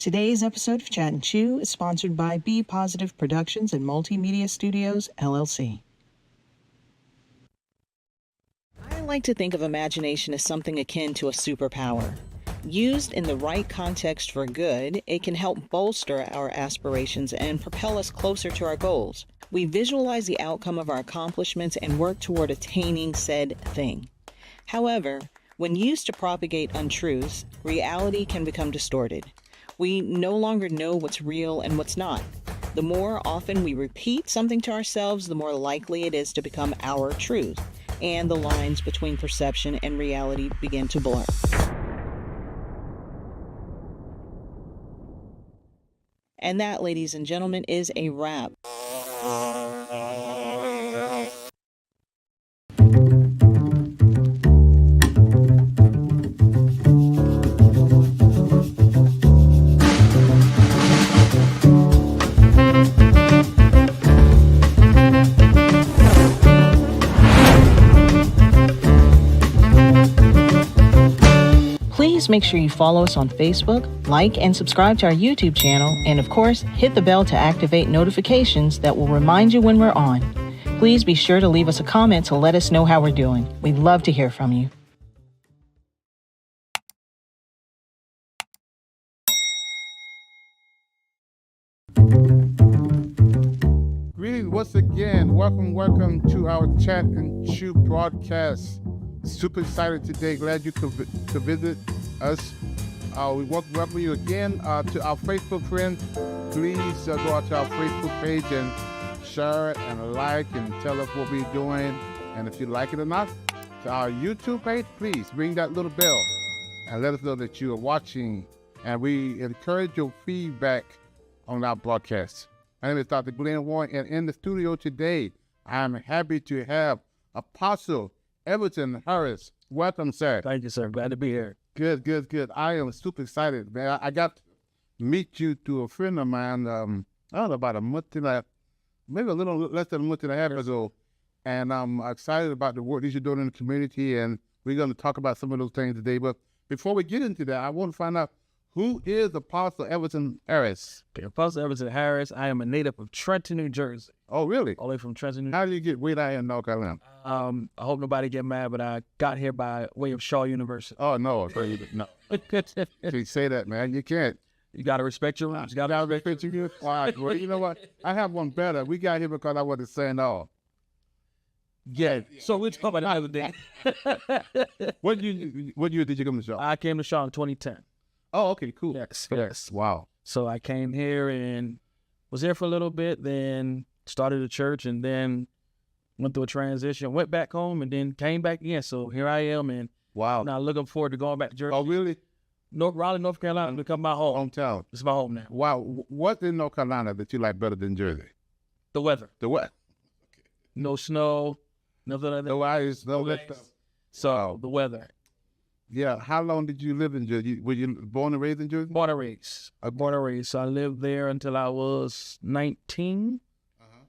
Today's episode of Chat and Chew is sponsored by Be Positive Productions and Multimedia Studios, LLC. I like to think of imagination as something akin to a superpower. Used in the right context for good, it can help bolster our aspirations and propel us closer to our goals. We visualize the outcome of our accomplishments and work toward attaining said thing. However, when used to propagate untruths, reality can become distorted. We no longer know what's real and what's not. The more often we repeat something to ourselves, the more likely it is to become our truth, and the lines between perception and reality begin to blur. And that, ladies and gentlemen, is a wrap. Please make sure you follow us on Facebook, like and subscribe to our YouTube channel, and of course, hit the bell to activate notifications that will remind you when we're on. Please be sure to leave us a comment to let us know how we're doing. We'd love to hear from you. Greetings once again. Welcome to our Chat and Chew broadcast. Super excited today. Glad you could visit us. We welcome you again to our Facebook friends. Please go out to our Facebook page and share it and like and tell us what we're doing. And if you like it or not, to our YouTube page, please ring that little bell and let us know that you are watching. And we encourage your feedback on our broadcast. My name is Dr. Glen Warren, and in the studio today, I'm happy to have Apostle Everton Harris. Welcome, sir. Thank you, sir. Glad to be here. Good. I am super excited, man. I got to meet you through a friend of mine, I don't know, about a month and a half, maybe a little less than a month and a half ago. And I'm excited about the work that you're doing in the community, and we're going to talk about some of those things today. But before we get into that, I want to find out, who is Apostle Everton Harris? Okay, Apostle Everton Harris. I am a native of Trenton, New Jersey. Oh, really? All the way from Trenton, New How did you get way down here in North Carolina? I hope nobody get mad, but I got here by way of Shaw University. Oh, no. No. You say that, man. You can't. You got to respect your roots. You got to respect your roots. All right. Well, you know what? I have one better. We got here because I wasn't saying all. Yeah. So we're talking about another day. What year did you come to Shaw? I came to Shaw in 2010. Oh, okay, cool. Yes. Wow. So I came here and was here for a little bit, then started a church, and then went through a transition, went back home, and then came back again. So here I am, and wow. Now looking forward to going back to Jersey. Oh, really? Raleigh, North Carolina, become my home. Hometown. It's my home now. Wow. What's in North Carolina that you like better than Jersey? The weather. The what? No snow, nothing like that. No ice, no that stuff. So the weather. Yeah. How long did you live in Jersey? Were you born and raised in Jersey? Born and raised. So I lived there until I was 19,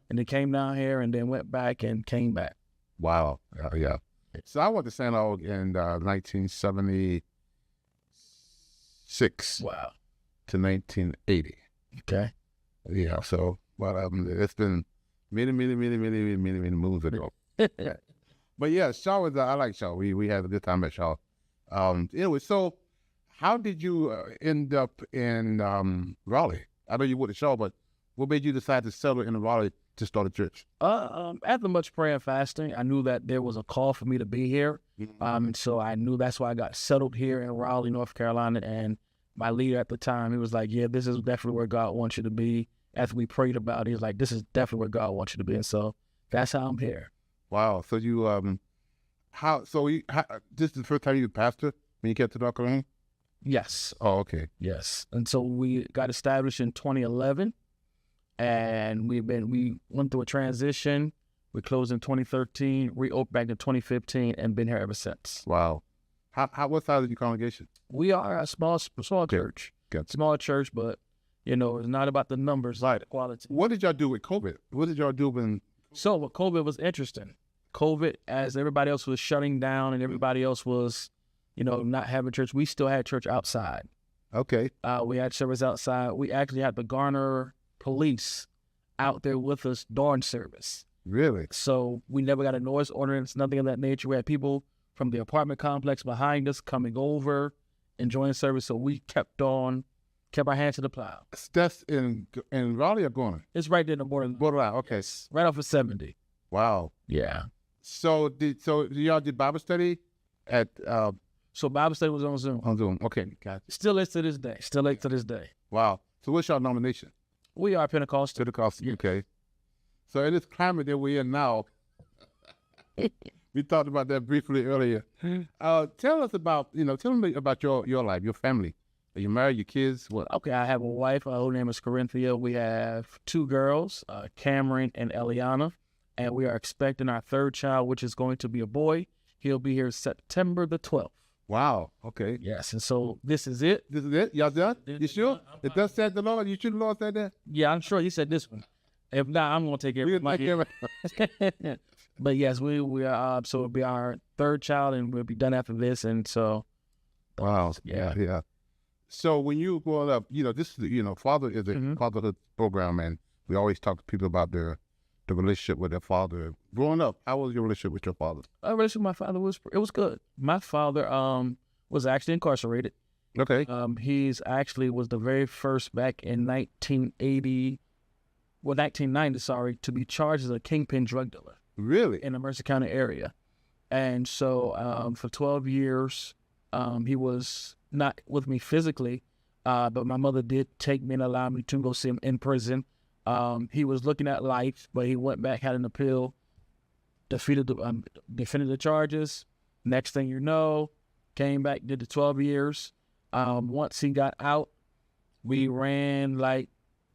and then came down here, and then went back and came back. Wow. Yeah. So I went to St. Aug in 1976. Wow. To 1980. Okay. Yeah. So, but it's been many moons ago. But yeah, Shaw was. I like Shaw. We had a good time at Shaw. Anyway, so how did you end up in Raleigh? I know you went to Shaw, but what made you decide to settle in Raleigh to start a church? After much prayer and fasting, I knew that there was a call for me to be here. So I knew that's why I got settled here in Raleigh, North Carolina. And my leader at the time, he was like, yeah, this is definitely where God wants you to be. After we prayed about it, he was like, this is definitely where God wants you to be. And so that's how I'm here. Wow. So you, this is the first time you were pastor when you came to North Carolina? Yes. Oh, okay. Yes. And so we got established in 2011, and we went through a transition. We closed in 2013, reopened back in 2015, and been here ever since. Wow. What size is your congregation? We are a small church. Gotcha. Small church, but it's not about the numbers, like the quality. What did y'all do with COVID? What did y'all do when? So with COVID was interesting. COVID, as everybody else was shutting down and everybody else was, not having church, we still had church outside. Okay. We had service outside. We actually had the Garner police out there with us during service. Really? So we never got a noise ordinance, nothing of that nature. We had people from the apartment complex behind us coming over, enjoying service. So we kept our hands to the plow. That's in Raleigh or Garner? It's right there in the border. Borderline. Okay. Right off of 70. Wow. Yeah. So y'all did Bible study at So Bible study was on Zoom. on Zoom? Okay, gotcha. Still is to this day. Still is to this day. Wow. So what's your nomination? We are Pentecostal. Pentecostal. Okay. So in this climate that we're in now, we talked about that briefly earlier. Tell us about tell me about your life, your family. Are you married? Your kids? What? Okay, I have a wife. Her name is Corinthia. We have 2 girls, Cameron and Eliana, and we are expecting our 3rd child, which is going to be a boy. He'll be here September the 12th. Wow. Okay. Yes, and so this is it. This is it? Y'all done? You sure? If thus said the Lord, you sure the Lord said that? Yeah, I'm sure he said this one. If not, I'm going to take care of my kid. But yes, we are. So it'll be our 3rd child, and we'll be done after this. And so, wow. Yeah. Yeah. So when you were growing up, this is father is a fatherhood program, and we always talk to people about the relationship with their father. Growing up, how was your relationship with your father? My relationship with my father was good. My father was actually incarcerated. Okay. He's actually was the very first back in 1990, to be charged as a kingpin drug dealer. Really? In the Mercer County area. And so for 12 years, he was not with me physically, but my mother did take me and allow me to go see him in prison. He was looking at life, but he went back, had an appeal, defended the charges. Next thing you know, came back, did the 12 years. Once he got out, we ran like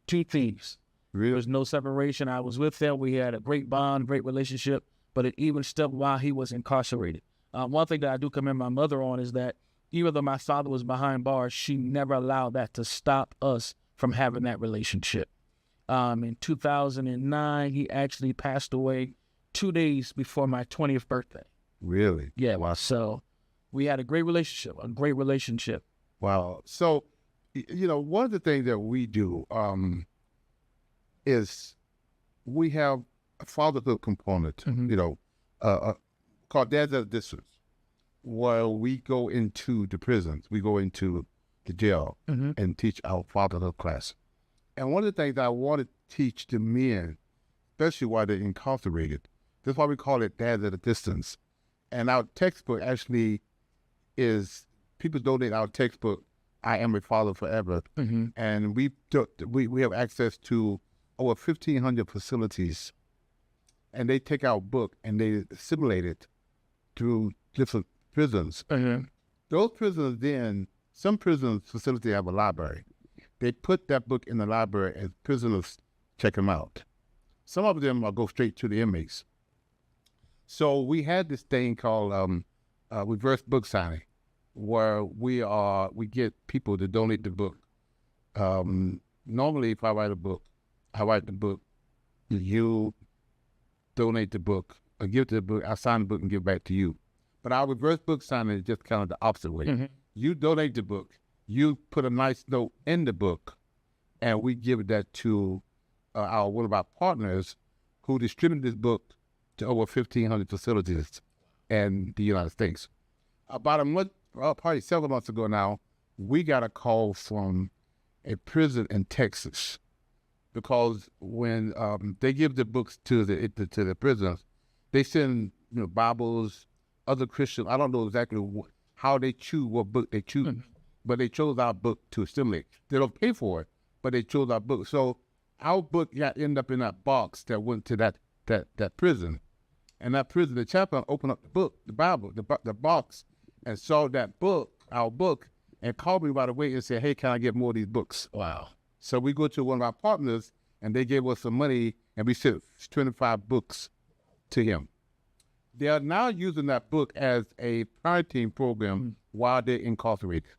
2 thieves. Really? There was no separation. I was with him. We had a great bond, great relationship, but it even stepped while he was incarcerated. One thing that I do commend my mother on is that even though my father was behind bars, she never allowed that to stop us from having that relationship. In 2009, he actually passed away 2 days before my 20th birthday. Really? Yeah. Wow. So we had a great relationship. Wow. So, one of the things that we do is we have a fatherhood component, called Dads at a Distance, where we go into the prisons, we go into the jail and teach our fatherhood class. And one of the things I want to teach the men, especially while they're incarcerated, that's why we call it Dads at a Distance. And our textbook actually is, people donate our textbook, I Am a Father Forever. And we have access to over 1,500 facilities. And they take our book and they assimilate it through different prisons. Those prisons then, some prisons facility have a library. They put that book in the library and prisoners check them out. Some of them go straight to the inmates. So we had this thing called reverse book signing, where we get people to donate the book. Normally, if I write the book, you donate the book, or give the book, I sign the book and give it back to you. But our reverse book signing is just kind of the opposite way. You donate the book, you put a nice note in the book, and we give that to one of our partners who distribute this book to over 1,500 facilities in the United States. About a month, probably several months ago now, we got a call from a prison in Texas, because when they give the books to the prisoners, they send Bibles, other Christian. I don't know exactly how they choose what book they choose, but they chose our book to assimilate. They don't pay for it, but they chose our book. So our book ended up in that box that went to that prison, and that prison, the chaplain opened up the book, the Bible, the box, and saw that book, our book, and called me right away and said, "Hey, can I get more of these books?" Wow. So we go to one of our partners, and they gave us some money, and we sent 25 books to him. They are now using that book as a parenting program while they're incarcerated.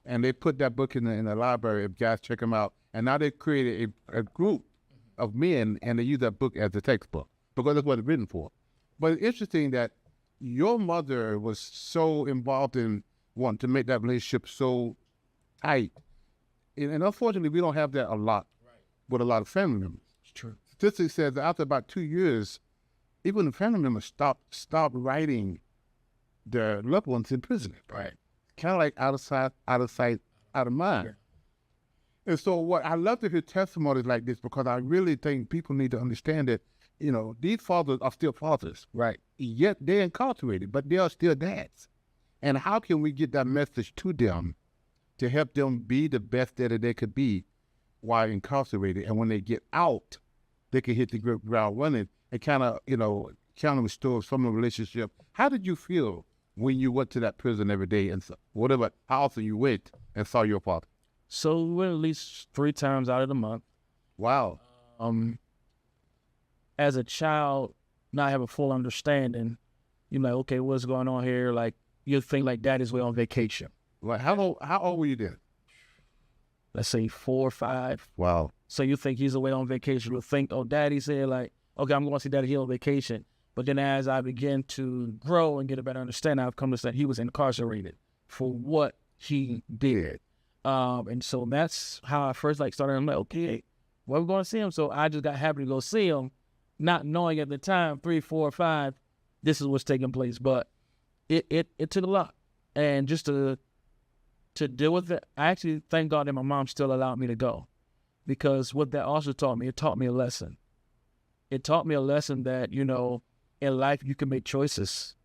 And they put that book in the library, if guys check them out. And now they've created a group of men, and they use that book as a textbook, because that's what it's written for. But it's interesting that your mother was so involved in wanting to make that relationship so tight. And unfortunately, we don't have that a lot with a lot of family members. It's true. Statistics says that after about 2 years, even the family members stop writing their loved ones in prison. Right. Kind of like out of sight, out of mind. Yeah. And so what I love to hear testimonies like this, because I really think people need to understand that, these fathers are still fathers. Right. Yet they're incarcerated, but they are still dads. And how can we get that message to them to help them be the best that they could be while incarcerated? And when they get out, they can hit the ground running and kind of restore some of the relationship. How did you feel when you went to that prison every day and how often you went and saw your father? So we went at least 3 times out of the month. Wow. As a child, not have a full understanding, you're like, okay, what's going on here? Like, you think like daddy's way on vacation. Like, how old were you then? Let's say 4 or 5. Wow. So you think he's away on vacation. You think, oh, daddy's here, like, okay, I'm going to see daddy here on vacation. But then as I begin to grow and get a better understanding, I've come to understand he was incarcerated for what he did. And so that's how I first started. I'm like, okay, well, we're going to see him. So I just got happy to go see him, not knowing at the time, 3, 4, 5, this is what's taking place. But it took a lot. And just to deal with it, I actually thank God that my mom still allowed me to go, because what that also taught me, it taught me a lesson. It taught me a lesson that, in life you can make choices,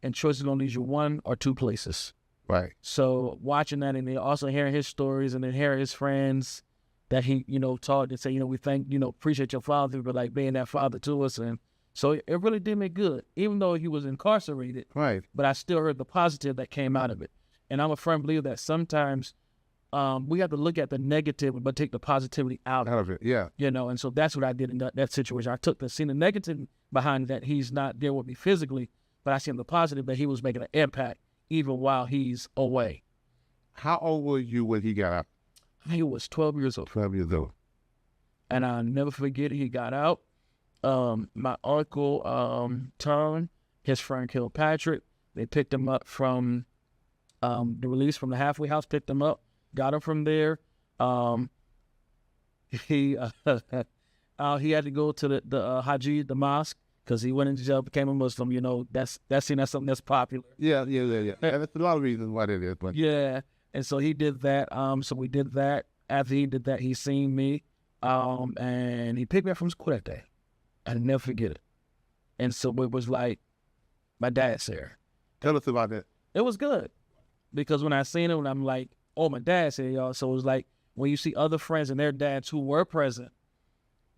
and choices going to lead you 1 or 2 places. Right. So watching that, and then also hearing his stories, and then hearing his friends that he, taught and say, we appreciate your father for being that father to us. And so it really did me good, even though he was incarcerated. Right. But I still heard the positive that came out of it. And I'm a firm believer that sometimes we have to look at the negative, but take the positivity out of it. Yeah. And so that's what I did in that situation. I seen the negative behind that he's not there with me physically, but I seen the positive that he was making an impact even while he's away. How old were you when he got out? He was 12 years old. 12 years old. And I'll never forget it. He got out. My uncle, Tom, his friend Kilpatrick, they picked him up from the release from the halfway house, picked him up, got him from there. He had to go to the Haji, the mosque, because he went into jail, became a Muslim. That's something that's popular. Yeah. And there's a lot of reasons why that is, but yeah. And so he did that. So we did that. After he did that, he seen me, and he picked me up from school that day. I'll never forget it. And so it was like, my dad's here. Tell us about that. It was good, because when I seen him, I'm like, oh, my dad's here, y'all. So it was like, when you see other friends and their dads who were present,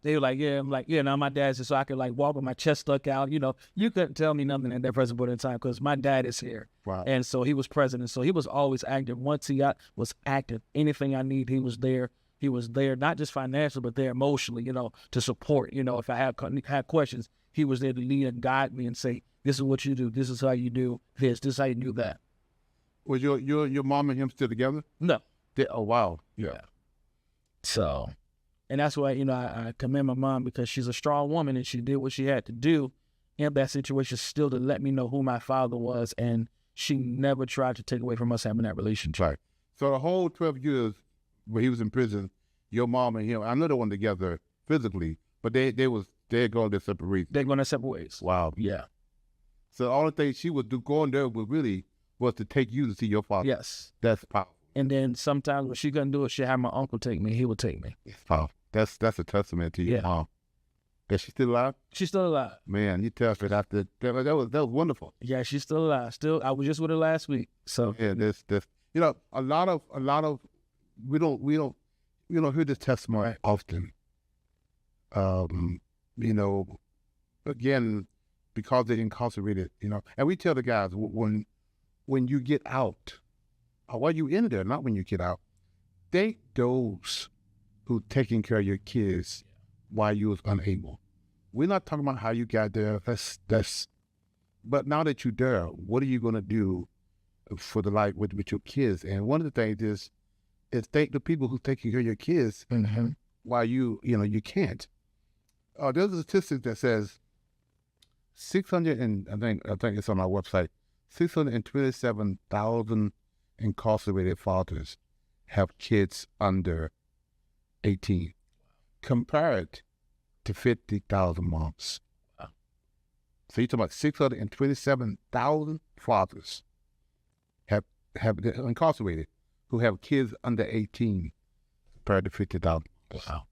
they were like, yeah. I'm like, yeah, now my dad's here, so I could walk with my chest stuck out. You couldn't tell me nothing at that present point in time, because my dad is here. Wow. And And so he was present. And so he was always active. Once he was active, anything I need, he was there. He was there, not just financially, but there emotionally, to support. If I had questions, he was there to lead and guide me and say, this is what you do. This is how you do this. This is how you do that. Was your mom and him still together? No. Oh, wow. Yeah. So, and that's why, I commend my mom, because she's a strong woman, and she did what she had to do in that situation, still to let me know who my father was. And she never tried to take away from us having that relationship. Right. So the whole 12 years where he was in prison, your mom and him, I know they weren't together physically, but they're going their separate ways. They're going their separate ways. Wow. Yeah. So the only thing she would do going there was to take you to see your father. Yes. That's powerful. And then sometimes when she couldn't do it, she'd have my uncle take me. He would take me. It's powerful. That's a testament to your mom. Is she still alive? She's still alive. Man, you tell her that was wonderful. Yeah, she's still alive. I was just with her last week. So yeah, this a lot of we don't hear this testimony often. Again, because they're incarcerated, and we tell the guys when you get out, or while you in there, not when you get out, thank those who taking care of your kids while you was unable. We're not talking about how you got there. But now that you're there, what are you gonna do for the life with your kids? And one of the things is thank the people who taking care of your kids while you can't. There's a statistic that says 600 and I think it's on our website, 627,000 incarcerated fathers have kids under 18, compared to 50,000 moms. Wow. So you're talking about 627,000 fathers have incarcerated who have kids under 18 compared to 50,000. Wow.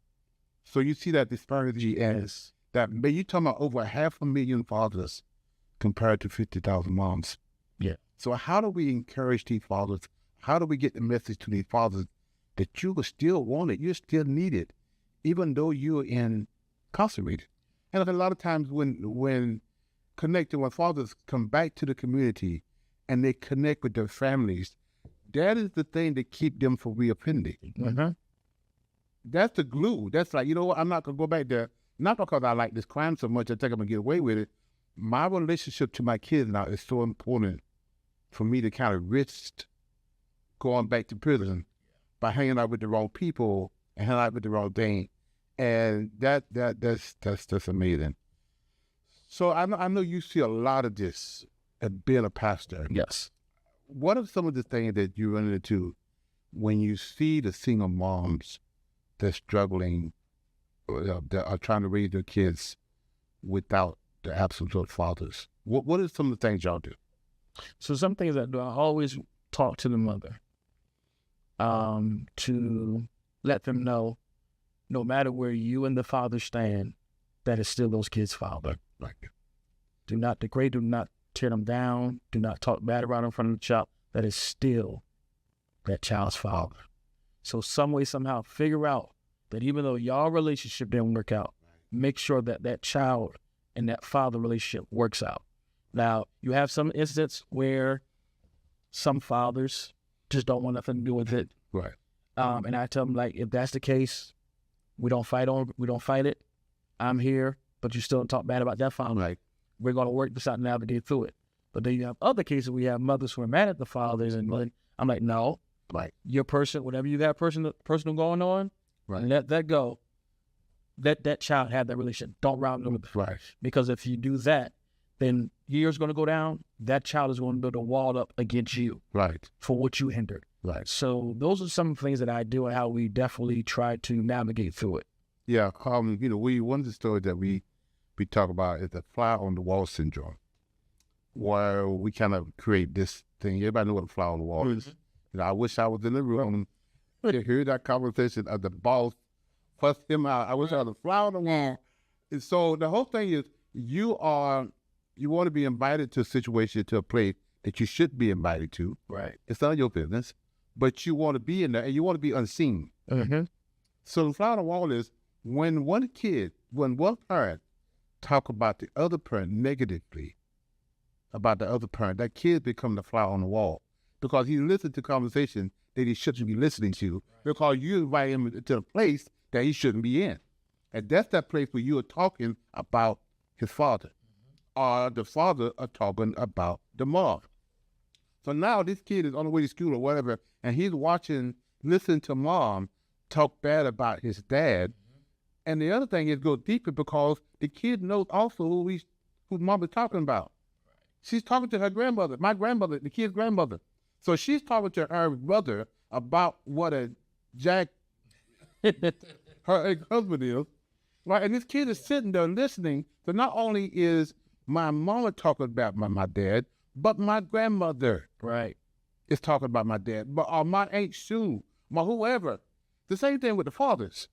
So you see that disparity as that, but you're talking about over 500,000 fathers compared to 50,000 moms. Yeah. So how do we encourage these fathers? How do we get the message to these fathers that you are still wanted, you're still needed, even though you're incarcerated? And a lot of times when fathers come back to the community and they connect with their families, that is the thing that keep them from reoffending. Mm-hmm. That's the glue. That's like, you know what, I'm not going to go back there, not because I like this crime so much, I think I'm going to get away with it. My relationship to my kids now is so important for me to kind of risk going back to prison by hanging out with the wrong people and hanging out with the wrong thing. And that's amazing. So I know you see a lot of this at being a pastor. Yes. What are some of the things that you run into when you see the single moms that's struggling, that are trying to raise their kids without the absence of fathers? What are some of the things y'all do? So some things I do, I always talk to the mother to let them know, no matter where you and the father stand, that is still those kids' father. Right. Do not degrade, do not tear them down, do not talk bad about them in front of the child. That is still that child's father. So some way, somehow, figure out that even though y'all relationship didn't work out, make sure that that child and that father relationship works out. Now, you have some instances where some fathers just don't want nothing to do with it. Right. And I tell them, like, if that's the case, we don't fight it. I'm here, but you still talk bad about that father. Right. We're going to work this out and navigate through it. But then you have other cases where you have mothers who are mad at the fathers, and I'm like, no, right, your person, whatever you got personal going on, right, let that go. Let that child have that relationship. Don't round them. Right. Because if you do that, then years going to go down. That child is going to build a wall up against you. Right. For what you hindered. Right. So those are some things that I do and how we definitely try to navigate through it. Yeah. One of the stories that we talk about is the fly on the wall syndrome, where we kind of create this thing. Everybody know what a fly on the wall is. I wish I was in the room to hear that conversation of the boss fuss him out. I wish I was a fly on the wall. And so the whole thing is you want to be invited to a situation, to a place that you should be invited to. Right. It's none of your business, but you want to be in there and you want to be unseen. Mm-hmm. So the fly on the wall is when one parent talk about the other parent negatively, about the other parent, that kid become the fly on the wall because he listened to conversation that he shouldn't be listening to because you invite him to a place that he shouldn't be in. And that's that place where you are talking about his father, or the father are talking about the mom. So now this kid is on the way to school or whatever, and he's listening to mom talk bad about his dad. And the other thing is go deeper because the kid knows also who mom is talking about. She's talking to her grandmother, my grandmother, the kid's grandmother. So she's talking to her brother about what a jack her ex-husband is, right? And this kid is sitting there listening. So not only is my mama talking about my dad, but my grandmother, right, is talking about my dad, but my Aunt Sue, my whoever. The same thing with the fathers.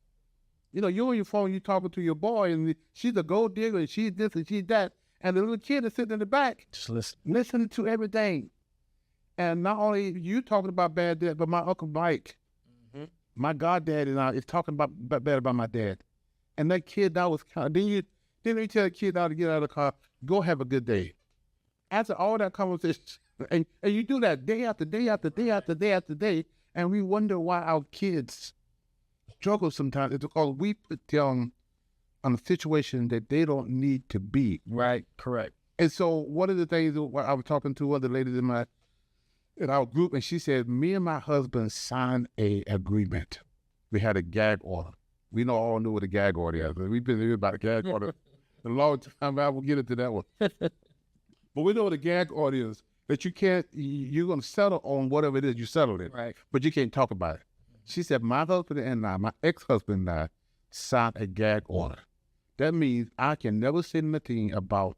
You on your phone, you talking to your boy, and she's a gold digger, and she's this and she's that, and the little kid is sitting in the back, just listening to everything. And not only you talking about bad dad, but my Uncle Mike, my goddad, is talking about bad about my dad. And that kid now was kind of, then you tell the kid now to get out of the car, go have a good day. After all that conversation, and you do that day after day after day after day after day, and we wonder why our kids struggle sometimes. It's because we put them on a situation that they don't need to be. Right, correct. And so one of the things, I was talking to one of the ladies in our group, and she said, me and my husband signed a agreement. We had a gag order. We all know what a gag order is. We've been hearing about a gag order a long time. I will get into that one. But we know what a gag order is, that you're going to settle on whatever it is you settled in. Right. But you can't talk about it. She said, my husband and I, my ex-husband and I, signed a gag order. That means I can never say nothing about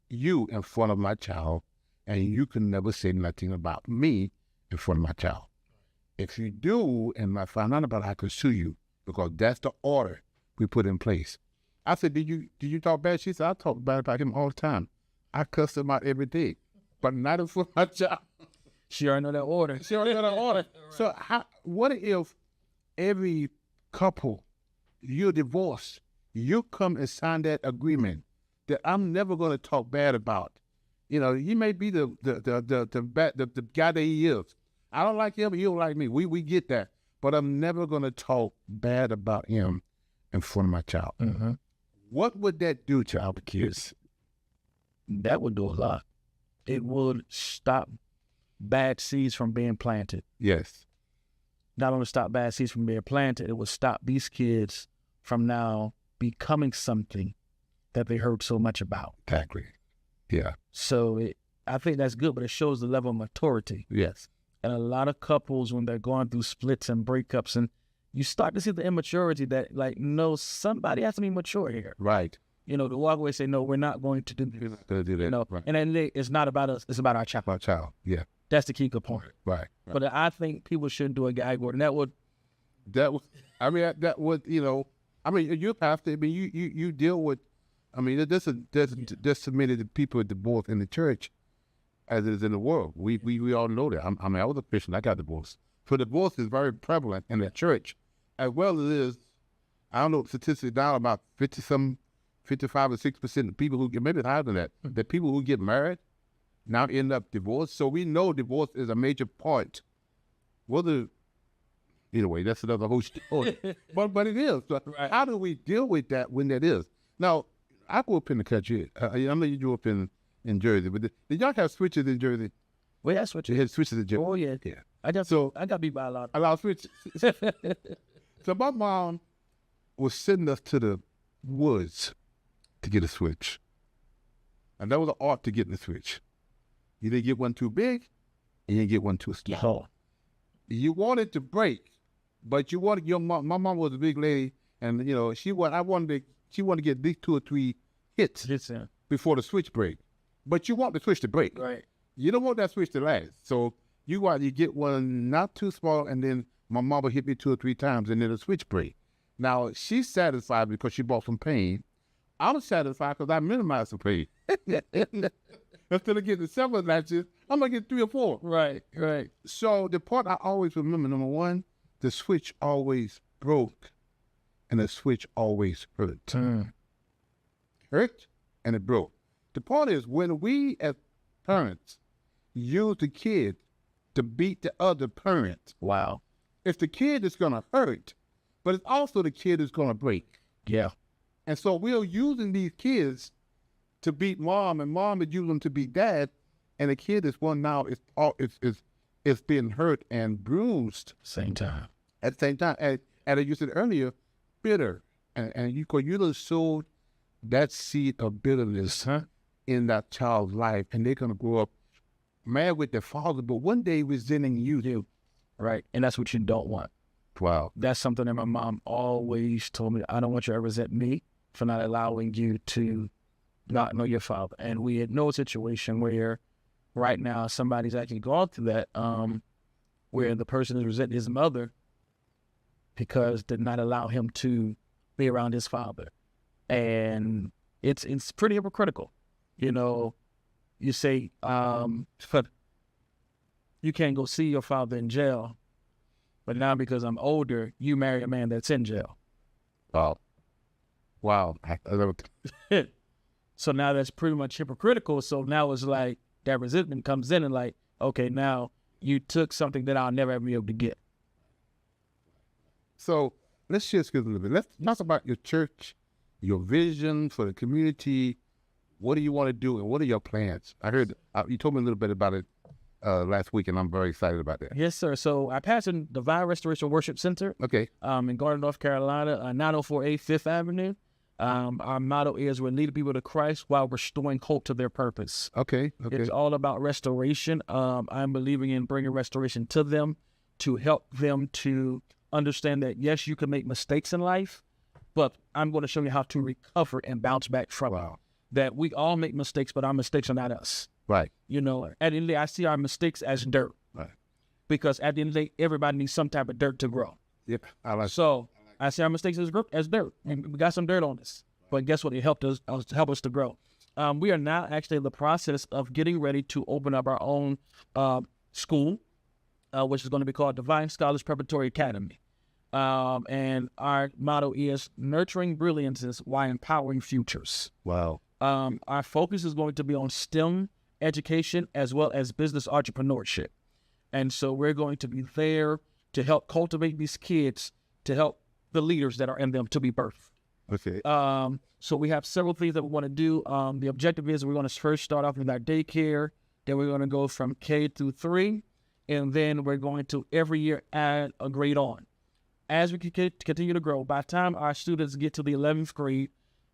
you in front of my child, and you can never say nothing about me in front of my child. If you do, and I find out about it, I could sue you, because that's the order we put in place. I said, did you talk bad? She said, I talk bad about him all the time. I cuss him out every day, but not in front of my child. She already know that order. She already know that order. Right. So what if every couple, you're divorced, you come and sign that agreement that I'm never going to talk bad about. You know, he may be the guy that he is. I don't like him, you don't like me. We get that. But I'm never going to talk bad about him in front of my child. Mm-hmm. What would that do to our kids? That would do a lot. It would stop bad seeds from being planted. Yes. Not only stop bad seeds from being planted, it would stop these kids from now becoming something that they heard so much about. Exactly. Yeah. So I think that's good, but it shows the level of maturity. Yes. And a lot of couples, when they're going through splits and breakups, and you start to see the immaturity that, like, no, somebody has to be mature here. Right. You know, to walk away and say, no, we're not going to do this. We're not going to do that. You know, right. And then it's not about us, it's about our child. Our child, yeah. That's the key component. Right. But I think people shouldn't do a gag order. And that would, you know, I mean, you have to, I mean, you deal with, I mean, there's so many people divorced in the church as it is in the world. We all know that. I mean, I was a Christian, I got divorced. So divorce is very prevalent in the church, as well as it is, I don't know, statistics down about 55 or 6% of people who get, maybe higher than that, the people who get married now end up divorced. So we know divorce is a major part. Anyway, that's another whole story. but it is. So right. How do we deal with that when that is? Now, I grew up in the country. I know you grew up in Jersey, but did y'all have switches in Jersey? Well, yeah, switches. You had switches in Jersey? Oh, yeah. Yeah. I got beat by a lot. A lot of switches. So my mom was sending us to the woods to get a switch. And that was an art to getting the switch. You didn't get one too big, and you didn't get one too small. You wanted to break, but you wanted your mom. My mom was a big lady, and you know she wanted to get these 2 or 3 hits before the switch break. But you want the switch to break. Right. You don't want that switch to last. So you get one not too small, and then my mom would hit me 2 or 3 times, and then the switch break. Now she's satisfied because she bought some pain. I'm satisfied because I minimized the pain. Instead of getting several latches, I'm going to get 3 or 4. Right. So the part I always remember, number one, the switch always broke and the switch always hurt. Hurt and it broke. The part is when we as parents use the kid to beat the other parent. Wow. It's the kid that's going to hurt, but it's also the kid that's going to break. Yeah. And so we're using these kids to beat mom, and mom is using them to beat dad, and the kid is one now is being hurt and bruised. Same time. At the same time, and as you said earlier, bitter, and you just sowed that seed of bitterness in that child's life, and they're gonna grow up mad with their father, but one day resenting you too. Right, and that's what you don't want. Wow. That's something that my mom always told me. I don't want you to resent me for not allowing you to not know your father. And we had no situation where right now somebody's actually gone through that, where the person is resenting his mother because did not allow him to be around his father. And it's pretty hypocritical. You know, you say, but you can't go see your father in jail, but now because I'm older, you marry a man that's in jail. Wow. So now that's pretty much hypocritical. So now it's like that resentment comes in and like, okay, now you took something that I'll never ever be able to get. So let's shift a little bit. Let's talk about your church, your vision for the community. What do you want to do and what are your plans? I heard you told me a little bit about it last week, and I'm very excited about that. Yes, sir. So I pastor Divine Restoration Worship Center. Okay. In Garden, North Carolina, 904A 5th Avenue. Our motto is we're leading people to Christ while restoring hope to their purpose. Okay. It's all about restoration. I'm believing in bringing restoration to them to help them to understand that, yes, you can make mistakes in life, but I'm going to show you how to recover and bounce back from it. That we all make mistakes, but our mistakes are not us. Right. You know, at the end of the day, I see our mistakes as dirt. Right. Because at the end of the day, everybody needs some type of dirt to grow. Yep. I see our mistakes as dirt, and we got some dirt on us. But guess what? It helped us to grow. We are now actually in the process of getting ready to open up our own school, which is going to be called Divine Scholars Preparatory Academy. And our motto is nurturing brilliances while empowering futures. Wow. Our focus is going to be on STEM education as well as business entrepreneurship. And so we're going to be there to help cultivate these kids, to help the leaders that are in them to be birthed. Okay. So we have several things that we want to do. The objective is we're going to first start off with our daycare, then we're going to go from K through 3, and then we're going to every year add a grade on. As we continue to grow, by the time our students get to the 11th grade,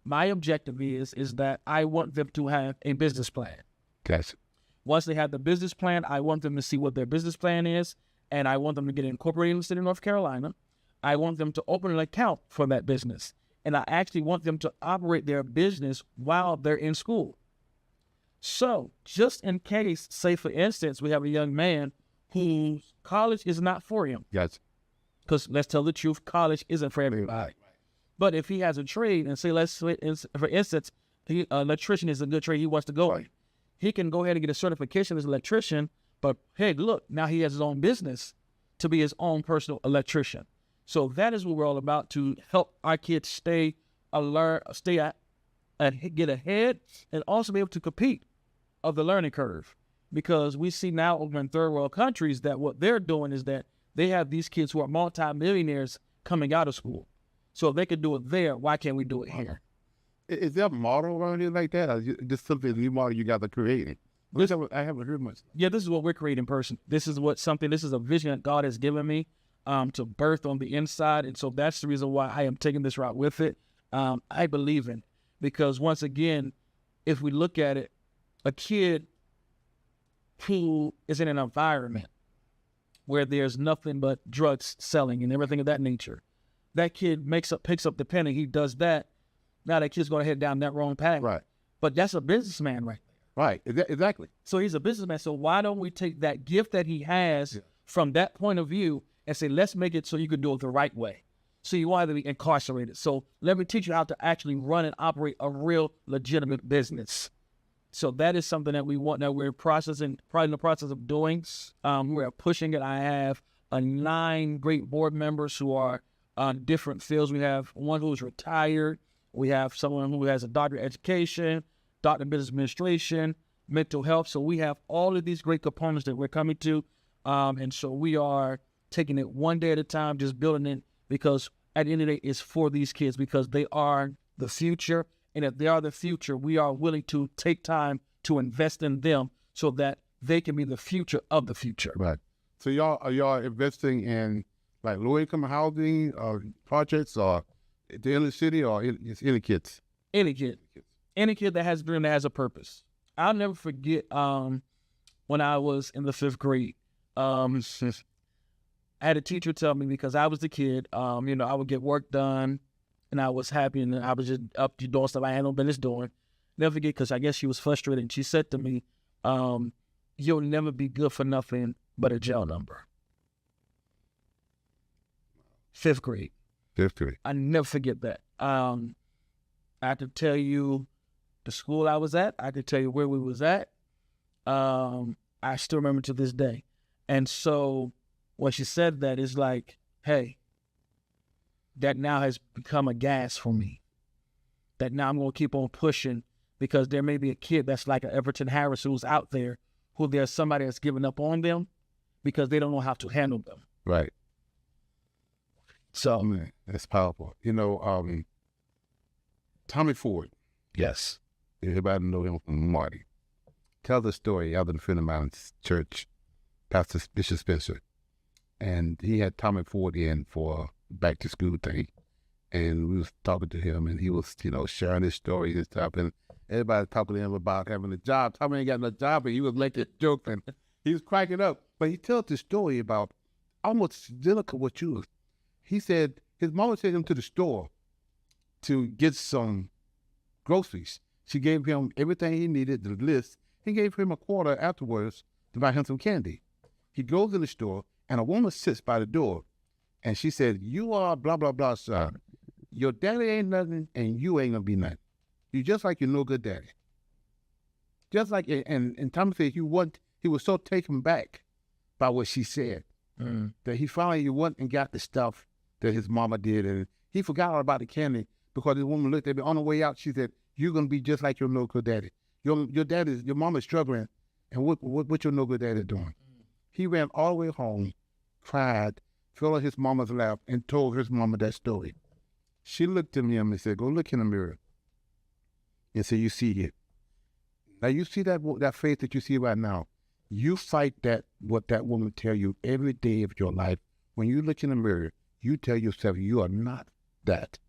my objective is that I want them to have a business plan. Gotcha. Once they have the business plan, I want them to see what their business plan is, and I want them to get incorporated in the state of North Carolina. I want them to open an account for that business, and I actually want them to operate their business while they're in school. So just in case, say for instance, we have a young man whose college is not for him. Gotcha. Because let's tell the truth, college isn't for everybody. But if he has a trade, and say, for instance, electrician is a good trade he wants to go in, he can go ahead and get a certification as an electrician, but hey, look, now he has his own business to be his own personal electrician. So that is what we're all about, to help our kids stay alert, get ahead, and also be able to compete of the learning curve. Because we see now over in third world countries that what they're doing is that they have these kids who are multi-millionaires coming out of school. So if they can do it there, why can't we do it here? Is there a model around here like that? Or just something new model you guys are creating? I haven't heard much. Yeah, this is what we're creating in person. This is a vision that God has given me to birth on the inside. And so that's the reason why I am taking this route with it. I believe in it. Because once again, if we look at it, a kid who is in an environment where there's nothing but drugs selling and everything of that nature, that kid picks up the pen and he does that. Now that kid's going to head down that wrong path. Right. But that's a businessman right there. Right. Exactly. So he's a businessman. So why don't we take that gift that he has from that point of view and say, let's make it so you can do it the right way. So you want to be incarcerated. So let me teach you how to actually run and operate a real legitimate business. So that is something that we want, that we're probably in the process of doing. We're pushing it. I have 9 great board members who are on different fields. We have one who's retired. We have someone who has a doctorate of education, doctorate of business administration, mental health. So we have all of these great components that we're coming to. And so we are taking it one day at a time, just building it, because at the end of the day, it's for these kids, because they are the future. And if they are the future, we are willing to take time to invest in them so that they can be the future of the future. Right. So are y'all investing in like low-income housing projects, or the inner city, or it's any kids? Any kid that has a dream, that has a purpose. I'll never forget when I was in the 5th grade. I had a teacher tell me, because I was the kid, I would get work done, and I was happy, and I was just up to doing stuff I had no business doing. Never forget, because I guess she was frustrated, and she said to me, you'll never be good for nothing but a jail number. 5th grade. 5th grade. I never forget that. I could tell you the school I was at. I could tell you where we was at. I still remember to this day. And so when she said that, it's like, hey, that now has become a gas for me. That now I'm going to keep on pushing, because there may be a kid that's like an Everton Harris who's out there, who there's somebody that's given up on them because they don't know how to handle them. Right. So man, that's powerful. Tommy Ford. Yes. Everybody know him from Marty. Tell the story. I was a friend of mine's church, Pastor Bishop Spencer, and he had Tommy Ford in for back to school thing, and we was talking to him, and he was, sharing his stories and stuff, and everybody talking to him about having a job. Tommy ain't got no job, and he was making jokes, and he was cracking up. But he tells the story about almost identical what you. He said his mama sent him to the store to get some groceries. She gave him everything he needed, the list. He gave him a quarter afterwards to buy him some candy. He goes in the store, and a woman sits by the door, and she said, "You are blah, blah, blah, son. Your daddy ain't nothing, and you ain't gonna be nothing. You just like your no good daddy." Just like, and Thomas said he was so taken back by what she said that he finally went and got the stuff that his mama did, and he forgot all about the candy because the woman looked at me on the way out. She said, "You're gonna be just like your no good daddy. Your mama's struggling, and what your no good daddy doing?" He ran all the way home, cried, fell on his mama's lap, and told his mama that story. She looked at him and said, "Go look in the mirror and say, you see it. Now you see that faith that you see right now. You fight what that woman tell you every day of your life. When you look in the mirror, you tell yourself you are not that."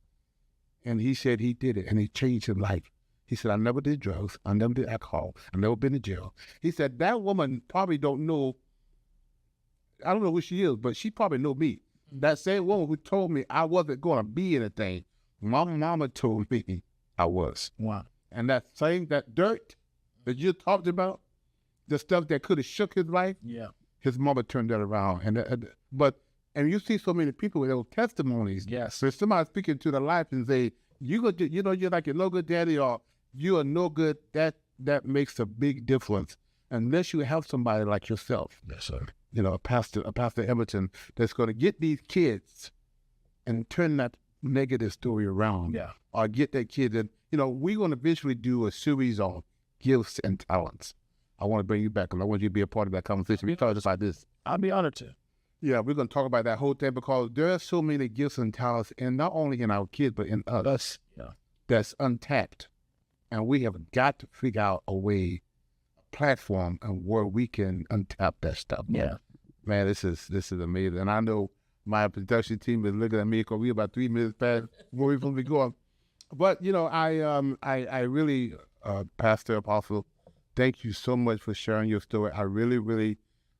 And he said he did it, and he changed his life. He said, "I never did drugs. I never did alcohol. I've never been to jail." He said, that woman probably don't know, I don't know who she is, but she probably know me. That same woman who told me I wasn't going to be anything, my mama told me I was. Wow. And that dirt that you talked about, the stuff that could have shook his life, his mama turned that around. And you see so many people with those testimonies. Yes. So somebody speaking to the life and say, you're like a no good daddy, or you are no good, that makes a big difference. Unless you have somebody like yourself. Yes, sir. A pastor Everton, that's going to get these kids and turn that negative story around. Yeah. Or get that kid that, we're going to eventually do a series on gifts and talents. I want to bring you back, and I want you to be a part of that conversation. We talk just like this. I'd be honored to. Yeah, we're going to talk about that whole thing because there are so many gifts and talents, and not only in our kids, but in us. Yeah. That's untapped. And we have got to figure out a way, platform, and where we can untap that stuff. Yeah, man, this is amazing. And I know my production team is looking at me because we're about 3 minutes past where we're supposed to be going. But I really, Pastor Apostle, thank you so much for sharing your story. I really, really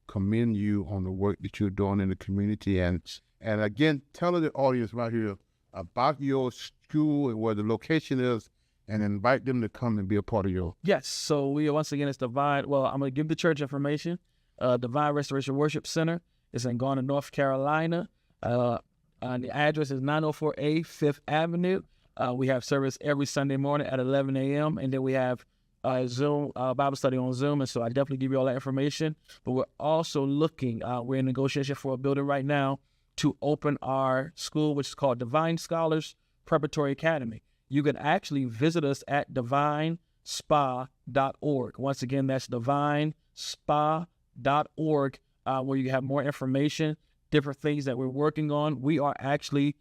commend you on the work that you're doing in the community. And again, tell the audience right here about your school and where the location is, and invite them to come and be a part of your... Yes, so once again, it's Divine. Well, I'm going to give the church information. Divine Restoration Worship Center is in Garner, North Carolina. And the address is 904A 5th Avenue. We have service every Sunday morning at 11 a.m. And then we have Zoom, Bible study on Zoom. And so I definitely give you all that information. But we're also looking, we're in negotiation for a building right now to open our school, which is called Divine Scholars Preparatory Academy. You can actually visit us at divinespa.org. Once again, that's divinespa.org, where you have more information, different things that we're working on. We are actually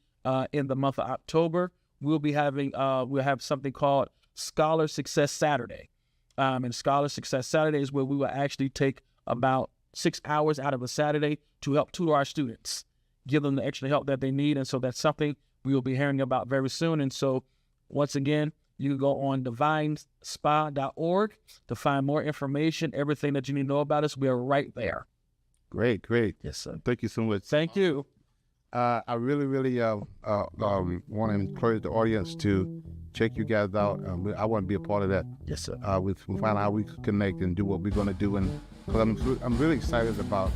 in the month of October. We'll have something called Scholar Success Saturday. And Scholar Success Saturday is where we will actually take about 6 hours out of a Saturday to help tutor our students, give them the extra help that they need. And so that's something we will be hearing about very soon. And so once again, you can go on divinespa.org to find more information, everything that you need to know about us. We are right there. Great. Yes, sir. Thank you so much. Thank you. I really, really want to encourage the audience to check you guys out. I want to be a part of that. Yes, sir. We'll find out how we can connect and do what we're going to do. And I'm really excited about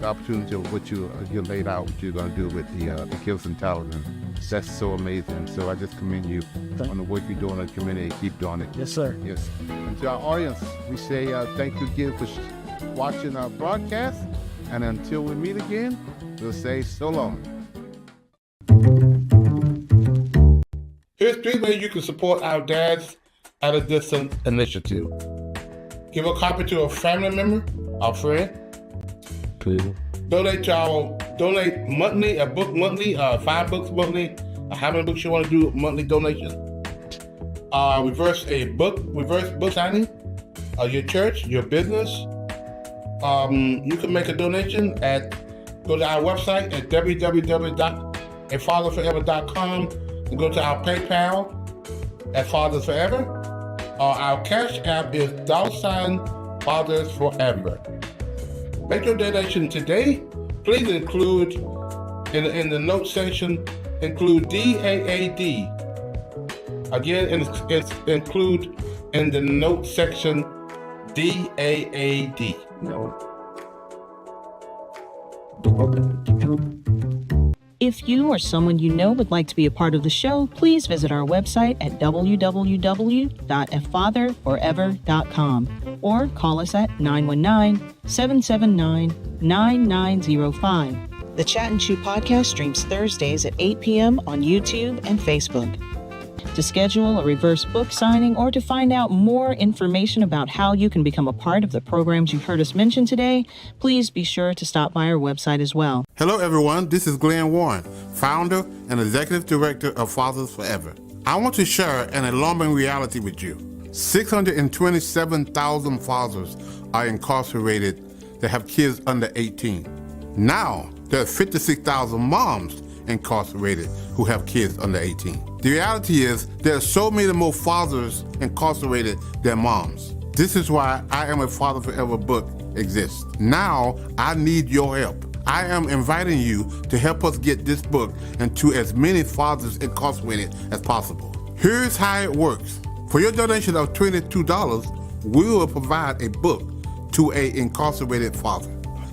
the opportunity of what you laid out, what you're going to do with the gifts and talents. And that's so amazing. So I just commend you on the work you're doing in the community. Keep doing it. Yes, sir. Yes. And to our audience, we say thank you again for watching our broadcast. And until we meet again, we'll say so long. Here's 3 ways you can support our Dads at a Distance initiative. Give a copy to a family member, a friend. Please. Donate monthly, a book monthly, 5 books monthly, how many books you want to do monthly donation. Reverse book signing, your church, your business. You can make a donation go to our website at www.afatherforever.com and go to our PayPal at Fathers Forever. Our Cash App is $Fathers Forever. Make your donation today please include in the note section, include DAAD. Again, include in the note section DAAD. If you or someone you know would like to be a part of the show, please visit our website at www.afatherforever.com or call us at 919-779-9905. The Chat and Chew podcast streams Thursdays at 8 p.m. on YouTube and Facebook. To schedule a reverse book signing or to find out more information about how you can become a part of the programs you've heard us mention today, please be sure to stop by our website as well. Hello, everyone. This is Glen Warren, founder and executive director of Fathers Forever. I want to share an alarming reality with you. 627,000 fathers are incarcerated that have kids under 18. Now, there are 56,000 moms incarcerated who have kids under 18. The reality is there are so many more fathers incarcerated than moms. This is why I Am a Father Forever book exists. Now I need your help. I am inviting you to help us get this book into as many fathers incarcerated as possible. Here's how it works. For your donation of $22, we will provide a book to an incarcerated father.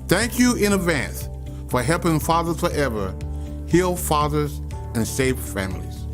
Thank you in advance for helping Fathers Forever heal fathers and save families.